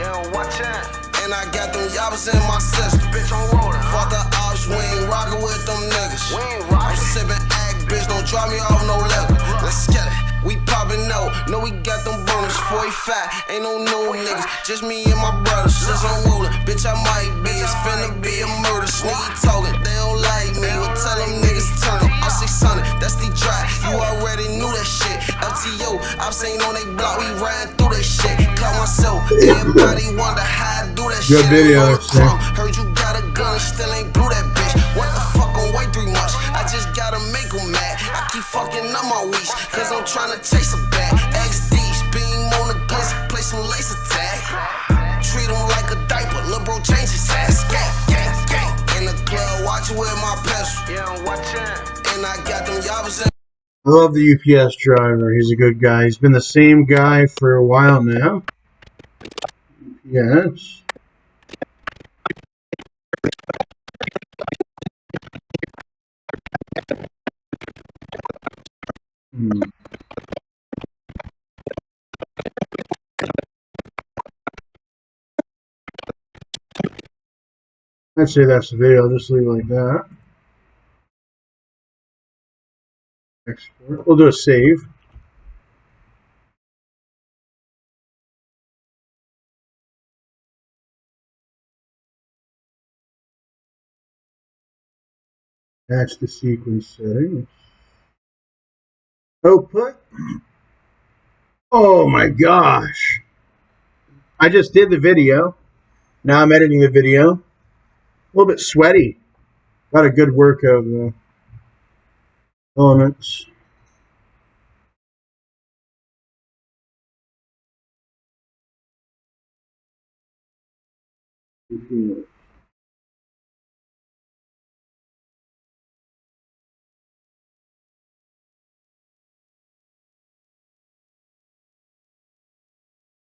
And I got them yappers in my system. Bitch, I'm rolling. Fuck the ops, we ain't rockin' with them niggas. I'm sippin' act, bitch, don't drop me off no liquor. Let's get it. We poppin' no, we got them burners. 45, ain't no new niggas, just me and my brothers. Since I'm rollin', bitch, I might be. It's finna be a murder. Sneaky talkin', they don't like me. Well, tell them niggas turn up. I'm 600, that's the drive. You already knew that shit. FTO, I've seen on they block, we ran through that shit. Caught myself, everybody wonder how I do that shit. Good video, Heard you got a gun, still ain't blew that bitch. What the fuck, on wait 3 months? I just gotta make them mad. I keep fucking up my weeks, cause I'm tryna chase a bag. XD's beam on the glitz, play some lace attack. Treat him like a diaper, lil' bro change his ass. Gang, gang, gang. In the club, watchin' with my pistol. Yeah, I'm watching. And I got them yabbers in. I love the UPS driver. He's a good guy. He's been the same guy for a while now. Yes. I'd say that's the video. I'll just leave it like that. Export. We'll do a save. That's the sequence settings. Output. Oh my gosh. I just did the video. Now I'm editing the video. A little bit sweaty. Got a good workout though. Elements.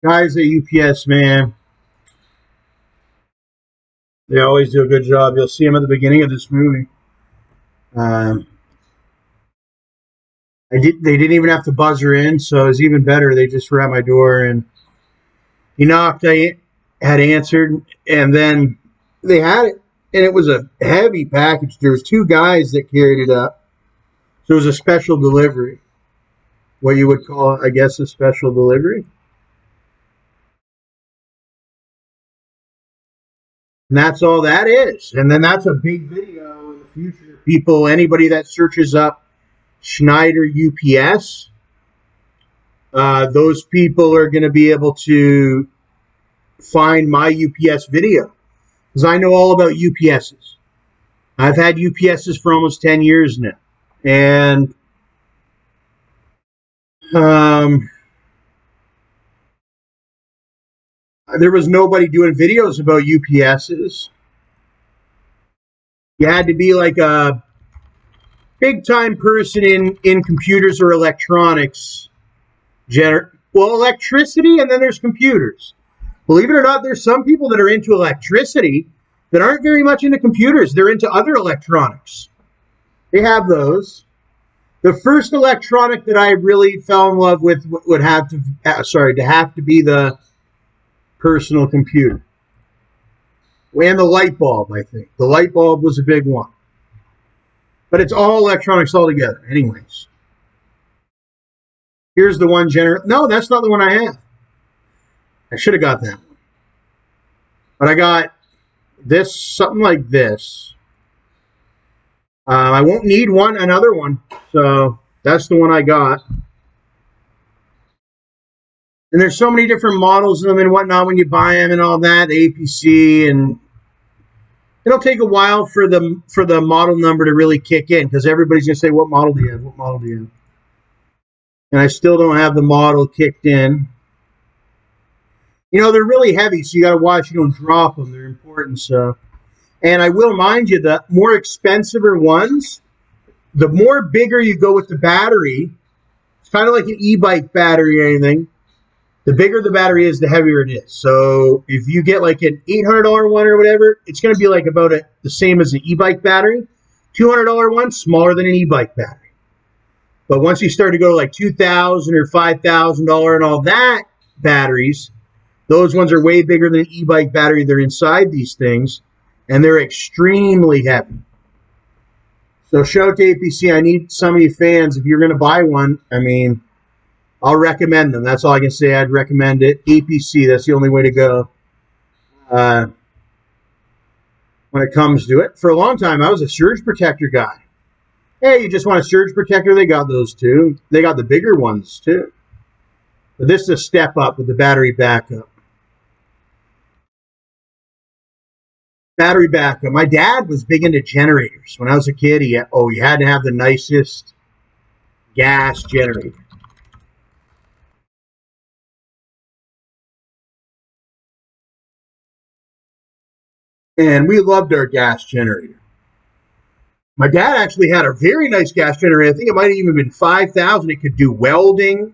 Guys at UPS, man, they always do a good job. You'll see them at the beginning of this movie. They didn't even have to buzzer in, so it was even better. They just were at my door, and he knocked. I had answered, and then they had it, and it was a heavy package. There was 2 guys that carried it up, so it was a special delivery. What you would call, I guess, a special delivery. And that's all that is. And then that's a big video in the future. People, anybody that searches up Schneider UPS, those people are going to be able to find my UPS video. Because I know all about UPSs. I've had UPSs for almost 10 years now. And there was nobody doing videos about UPSs. You had to be like a big-time person in computers or electronics. Well, electricity, and then there's computers. Believe it or not, there's some people that are into electricity that aren't very much into computers. They're into other electronics. They have those. The first electronic that I really fell in love with would have to be the personal computer. And the light bulb, I think. The light bulb was a big one. But it's all electronics all together. Anyways. Here's the one No, that's not the one I have. I should have got that one. But I got this, something like this. I won't need another one. So that's the one I got. And there's so many different models of them and whatnot when you buy them and all that, the APC, and it'll take a while for the model number to really kick in because everybody's going to say, what model do you have? What model do you have? And I still don't have the model kicked in. You know, they're really heavy, so you got to watch you don't drop them. They're important. So, and I will mind you, the more expensive ones, the more bigger you go with the battery. It's kind of like an e-bike battery or anything. The bigger the battery is, the heavier it is. So if you get like an $800 one or whatever, it's going to be like about the same as an e-bike battery. $200 one, smaller than an e-bike battery. But once you start to go to like $2,000 or $5,000 and all that batteries, Those ones are way bigger than an e-bike battery. They're inside these things, and they're extremely heavy. So shout out to APC. I need some of you fans. If you're going to buy one, I mean, I'll recommend them. That's all I can say. I'd recommend it. APC, that's the only way to go when it comes to it. For a long time, I was a surge protector guy. Hey, you just want a surge protector? They got those too. They got the bigger ones too. But this is a step up with the battery backup. Battery backup. My dad was big into generators. When I was a kid, he had to have the nicest gas generator. And we loved our gas generator. My dad actually had a very nice gas generator. I think it might have even been 5,000. It could do welding.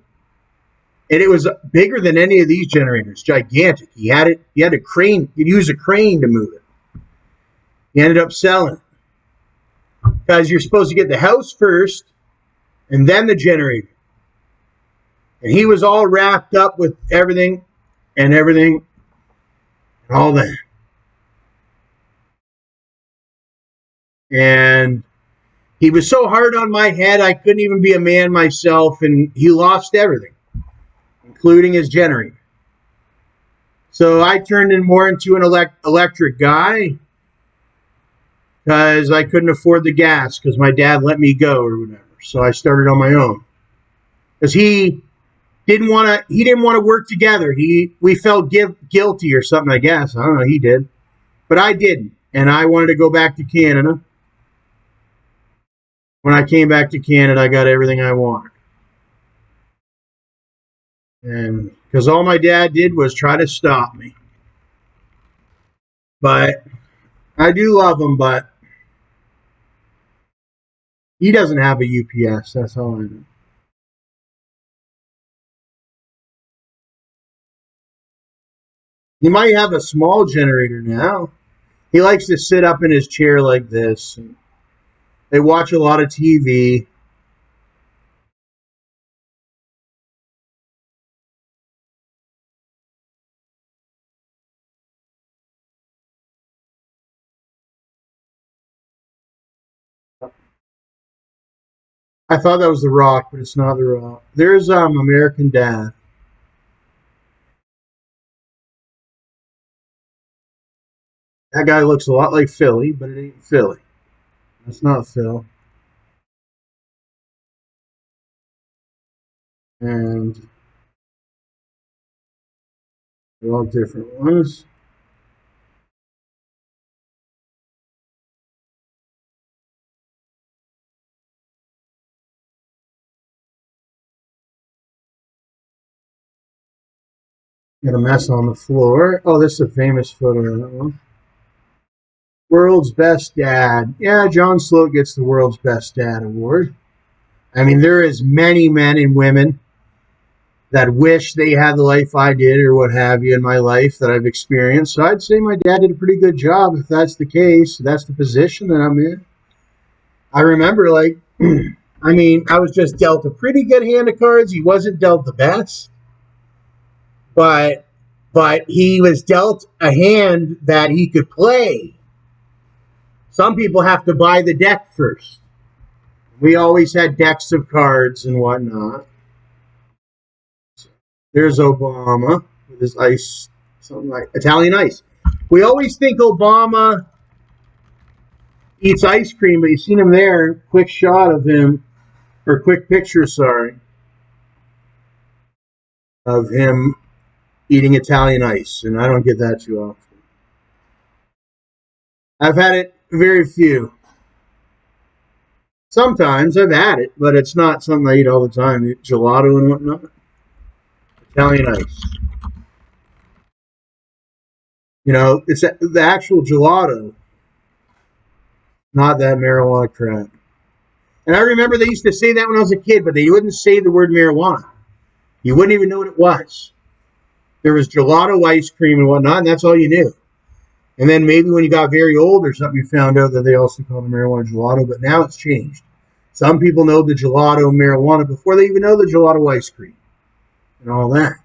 And it was bigger than any of these generators. Gigantic. He had a crane. He'd use a crane to move it. He ended up selling it. Because you're supposed to get the house first and then the generator. And he was all wrapped up with everything and all that. And he was so hard on my head, I couldn't even be a man myself, and he lost everything, including his generator. So I turned more into an electric guy because I couldn't afford the gas because my dad let me go or whatever. So I started on my own because he didn't want to work together. We felt guilty or something, I guess. I don't know. He did, but I didn't, and I wanted to go back to Canada. When I came back to Canada, I got everything I wanted. And because all my dad did was try to stop me. But I do love him, but he doesn't have a UPS. That's all I know. He might have a small generator now. He likes to sit up in his chair like this. They watch a lot of TV. I thought that was The Rock, but it's not The Rock. There's American Dad. That guy looks a lot like Philly, but it ain't Philly. That's not Phil. And they're all different ones. Got a mess on the floor. Oh, this is a famous photo of that one. World's Best Dad. Yeah, John Sloat gets the World's Best Dad award. I mean, there is many men and women that wish they had the life I did or what have you in my life that I've experienced. So I'd say my dad did a pretty good job if that's the case. That's the position that I'm in. I remember, like, I mean, I was just dealt a pretty good hand of cards. He wasn't dealt the best. But he was dealt a hand that he could play. Some people have to buy the deck first. We always had decks of cards and whatnot. There's Obama with his ice, something like Italian ice. We always think Obama eats ice cream, but you've seen him there. Quick shot of him, or quick picture, sorry, of him eating Italian ice, and I don't get that too often. I've had it very few. Sometimes I've had it, but it's not something I eat all the time. Gelato and whatnot. Italian ice. You know, it's the actual gelato, not that marijuana crap. And I remember they used to say that when I was a kid, but they wouldn't say the word marijuana. You wouldn't even know what it was. There was gelato ice cream and whatnot, and that's all you knew. And then maybe when you got very old or something, you found out that they also call the marijuana gelato, but now it's changed. Some people know the gelato marijuana before they even know the gelato ice cream and all that.